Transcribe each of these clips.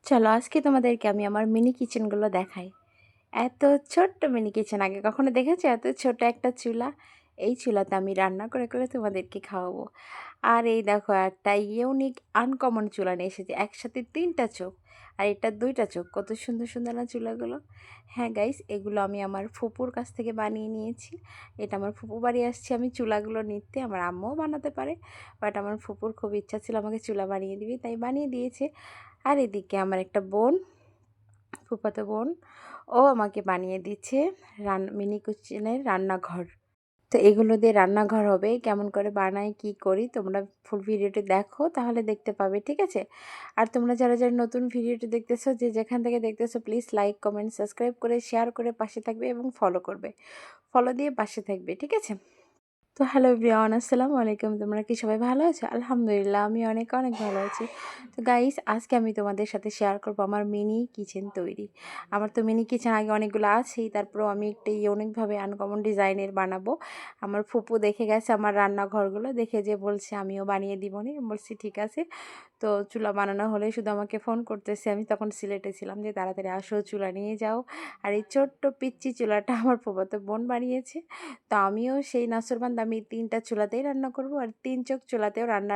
চলো আজকে তোমাদেরকে আমি আমার মিনি কিচেনগুলো দেখাই। এত ছোট্ট মিনি কিচেন আগে কখনো দেখেছো? এত ছোট একটা চুলা। এই চুলাতে আমি রান্না করে করে তোমাদেরকে খাওয়াবো। আর এই দেখো একটা ইউনিক আনকমন চুলা নিয়ে এসেছি, একসাথে 3টা চোখ আর এটা 2টা চোখ। কত সুন্দর সুন্দর না চুলাগুলো। হ্যাঁ গাইস, এগুলো আমি আমার ফুপুর কাছ থেকে বানিয়ে নিয়েছি। এটা আমার ফুপু বাড়ি আসছি আমি চুলাগুলো নিতে। আমার আম্মাও বানাতে পারে, বাট আমার ফুপুর খুব ইচ্ছা ছিল আমাকে চুলা বানিয়ে দিবি, তাই বানিয়ে দিয়েছে। আর এদিকে আমার একটা বোন, ফুফাতো বোন, ও আমাকে বানিয়ে দিচ্ছে মিনি কিচেনের রান্নাঘর। তো এগুলো দিয়ে রান্নাঘর হবে, কেমন করে বানাই কি করি তোমরা ফুল ভিডিওটি দেখো, তাহলে দেখতে পাবে, ঠিক আছে? আর তোমরা যারা যারা নতুন ভিডিওটি দেখতেছো, যে যেখান থেকে দেখতেছো, প্লিজ লাইক কমেন্ট সাবস্ক্রাইব করে শেয়ার করে পাশে থাকবে এবং ফলো করবে, ফলো দিয়ে পাশে থাকবে, ঠিক আছে? তো হ্যালো এভরিওয়ান, আসসালামু আলাইকুম। তোমরা কি সবাই ভালো আছো? আলহামদুলিল্লাহ, আমি অনেক অনেক ভালো আছি। তো গাইস, আজকে আমি তোমাদের সাথে শেয়ার করবো আমার মিনি কিচেন তৈরি। আমার তো মিনি কিচেন আগে অনেকগুলো আছেই, তারপরেও আমি একটা ইউনিকভাবে আনকমন ডিজাইনের বানাবো। আমার ফুপু দেখে গেছে আমার রান্নাঘরগুলো, দেখে যে বলছে আমিও বানিয়ে দিবনি। বলছি ঠিক আছে। তো চুলা বানানো হলে শুধু আমাকে ফোন করতেছে, আমি তখন সিলেটে ছিলাম, যে তাড়াতাড়ি আসো চুলা নিয়ে যাও। আর এই ছোট্ট পিচ্চি চুলাটা আমার ফুফাতো বোন বানিয়েছে। তো আমিও সেই নাছোড়বান্দা, আমি 3টা চুলাতেই রান্না করব, আর 3 চোখ চুলাতেও রান্না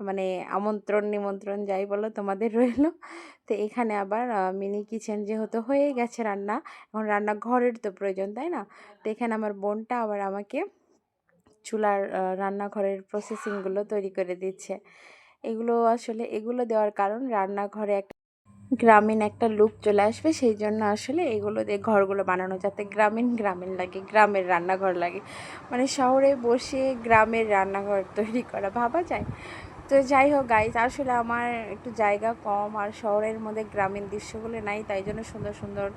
মানে আমন্ত্রণ নিমন্ত্রণ যাই বলো তোমাদের রইলো। তো এখানে আবার মিনি কিচেন যেহেতু হয়ে গেছে রান্না, এখন রান্নাঘরের তো প্রয়োজন, তাই না? তো এখানে আমার বোনটা আবার আমাকে চুলার রান্নাঘরের প্রসেসিংগুলো তৈরি করে দিচ্ছে। এগুলো দেওয়ার কারণ রান্নাঘরে একটা গ্রামীণ একটা লুক চলে আসবে, সেই জন্য আসলে এগুলো দিয়ে ঘরগুলো বানানো, যাতে গ্রামীণ গ্রামীণ লাগে, গ্রামের রান্নাঘর লাগে। মানে শহরে বসে গ্রামের রান্নাঘর তৈরি করা ভাবা যায়? তো যাই হোক গাইজ, আসলে আমার একটু জায়গা কম, আর শহরের মধ্যে গ্রামীণ দৃশ্যগুলো নাই, তাই জন্য সুন্দর সুন্দর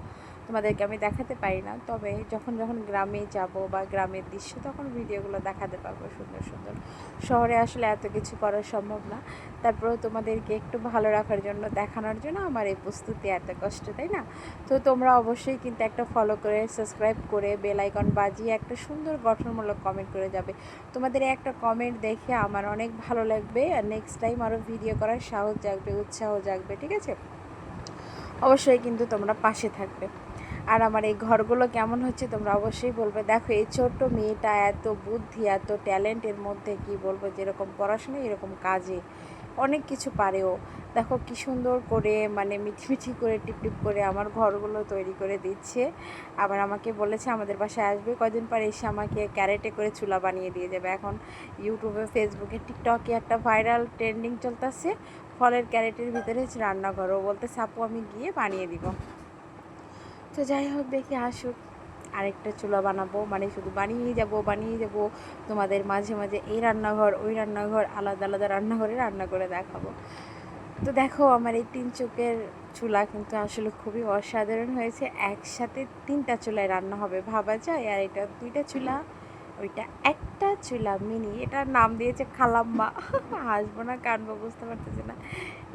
তোমাদেরকে আমি দেখাতে পারি না। তবে যখন যখন গ্রামে যাব বা গ্রামের দৃশ্য, তখন ভিডিওগুলো দেখাতে পারবো সুন্দর সুন্দর। শহরে আসলে এত কিছু করা সম্ভব না। তারপরেও তোমাদেরকে একটু ভালো রাখার জন্য, দেখানোর জন্য আমার এই প্রস্তুতি, এত কষ্ট, তাই না? তো তোমরা অবশ্যই কিন্তু একটা ফলো করে সাবস্ক্রাইব করে বেল আইকন বাজিয়ে একটা সুন্দর গঠনমূলক কমেন্ট করে যাবে। তোমাদের একটা কমেন্ট দেখে আমার অনেক ভালো লাগবে, আর নেক্সট টাইম আরও ভিডিও করার সাহস জাগবে, উৎসাহ জাগবে, ঠিক আছে? অবশ্যই কিন্তু তোমরা পাশে থাকবে। আর আমার এই ঘরগুলো কেমন হচ্ছে তোমরা অবশ্যই বলবে। দেখো এই ছোট্ট মেয়েটা এত বুদ্ধি, এত ট্যালেন্টের মধ্যে, কি বলবো, যেরকম পড়াশোনা এরকম কাজে অনেক কিছু পারেও। দেখো কি সুন্দর করে, মানে মিঠি করে টিপটিপ করে আমার ঘরগুলো তৈরি করে দিচ্ছে। আবার আমাকে বলেছে আমাদের বাসায় আসবে কয়দিন পর, এসে আমাকে ক্যারেটে করে চুলা বানিয়ে দিয়ে যাবে। এখন ইউটিউবে, ফেসবুকে, টিকটকে একটা ভাইরাল ট্রেন্ডিং চলতেছে, ফলের ক্যারেটের ভিতরে হচ্ছে রান্নাঘর। ও বলতে সাপু আমি গিয়ে বানিয়ে দিব। তো যাই হোক, দেখি আসুক, আরেকটা চুলা বানাবো, মানে শুধু বানিয়ে যাব তোমাদের মাঝে মাঝে এই রান্নাঘর ওই রান্নাঘর, আলাদা আলাদা রান্নাঘরে রান্না করে দেখাবো। তো দেখো আমার এই 3 চোখের চুলা কিন্তু আসলে খুবই অসাধারণ হয়েছে। একসাথে 3টা চুলায় রান্না হবে, ভাবা যায়? আর এটা 2টা চুলা, ওইটা একটা চুলা মিনি। এটার নাম দিয়েছে খালাম্মা। হাসবো না কানবো বুঝতে পারতেছি না।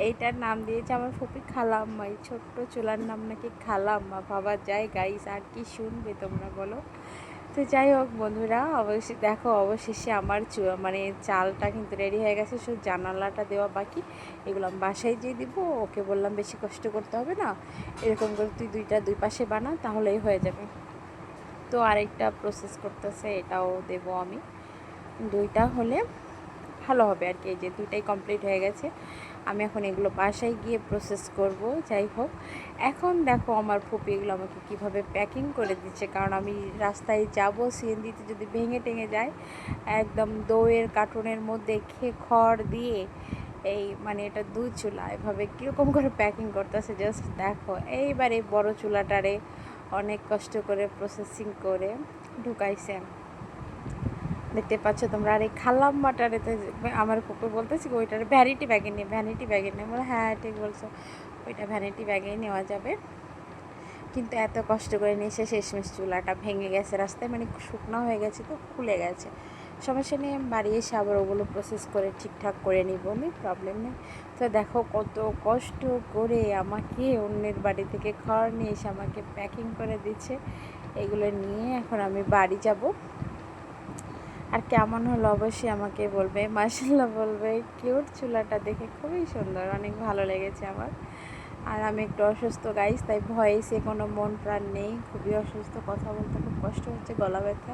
এইটার নাম দিয়েছে আমার ফুপি খালাম্মা। এই ছোট্ট চুলার নাম নাকি খালাম্মা, ভাবা যায় গাইস? আর কি শুনবে তোমরা বলো? তো যাই হোক বন্ধুরা, অবশ্যই দেখো অবশেষে আমার মানে চালটা কিন্তু রেডি হয়ে গেছে, শুধু জানালাটা দেওয়া বাকি। এগুলো আমি বাসায় যেয়ে দিব। ওকে বললাম বেশি কষ্ট করতে হবে না, এরকম করে তুই দুই পাশে বানা, তাহলেই হয়ে যাবে। তো আরেকটা প্রসেস করতেছে, এটাও দেব আমি। 2টা হলে ভালো হবে আর কি। এই যে 2টাই কমপ্লিট হয়ে গেছে, আমি এখন এগুলো বাসায় গিয়ে প্রসেস করব। যাই হোক, এখন দেখো আমার ফুপি এগুলো আমাকে কীভাবে প্যাকিং করে দিচ্ছে, কারণ আমি রাস্তায় যাব, সিএনজিতে যদি ভেঙে টেঙে যায়, একদম দইয়ের কার্টুনের মধ্যে খড় দিয়ে, এই মানে এটা 2 চুলা, এভাবে কীরকম করে প্যাকিং করতেছে জাস্ট দেখো। এইবার এই বড়ো চুলাটারে অনেক কষ্ট করে প্রসেসিং করে ঢুকাইছে, দেখতে পাচ্ছ তোমরা। আর এই খালাম্মাটারে তো আমার কুকুর বলতেছি ওইটার ভ্যানিটি ব্যাগে নিয়ে বলে, হ্যাঁ ঠিক বলছো, ওইটা ভ্যানিটি ব্যাগেই নেওয়া যাবে। কিন্তু এত কষ্ট করে নিয়ে এসে শেষমেশ চুলাটা ভেঙে গেছে রাস্তায়, মানে শুকনো হয়ে গেছে, তো খুলে গেছে। সমস্যা নেই, আমি বাড়ি এসে আবার ওগুলো প্রসেস করে ঠিকঠাক করে নিব, প্রবলেম নেই। তো দেখো কত কষ্ট করে আমাকে অন্যের বাড়ি থেকে খড় নিয়ে এসে আমাকে প্যাকিং করে দিচ্ছে। এগুলো নিয়ে এখন আমি বাড়ি যাব। আর কেমন হলো অবশ্যই আমাকে বলবে, মাশাআল্লাহ বলবে। কিউট চুলাটা দেখে খুবই সুন্দর, অনেক ভালো লেগেছে আমার। আর আমি একটু অসুস্থ গাইস, তাই ভয়েসে কোনো মন প্রাণ নেই, খুবই অসুস্থ, কথা বলতে খুব কষ্ট হচ্ছে, গলা ব্যথা।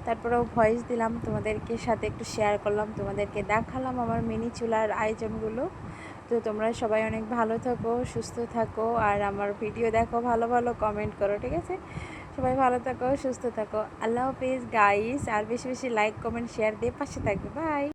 তারপরেও ভয়েস দিলাম তোমাদেরকে, সাথে একটু শেয়ার করলাম, তোমাদেরকে দেখালাম আমার মিনি চুলার আয়োজনগুলো। তো তোমরা সবাই অনেক ভালো থাকো, সুস্থ থাকো, আর আমার ভিডিও দেখো, ভালো ভালো কমেন্ট করো, ঠিক আছে? সবাই ভালো থাকো, সুস্থ থাকো। আল্লাহ হাফেজ গাইস। আর বেশি বেশি লাইক কমেন্ট শেয়ার দিয়ে পাশে থাকবে। বাই।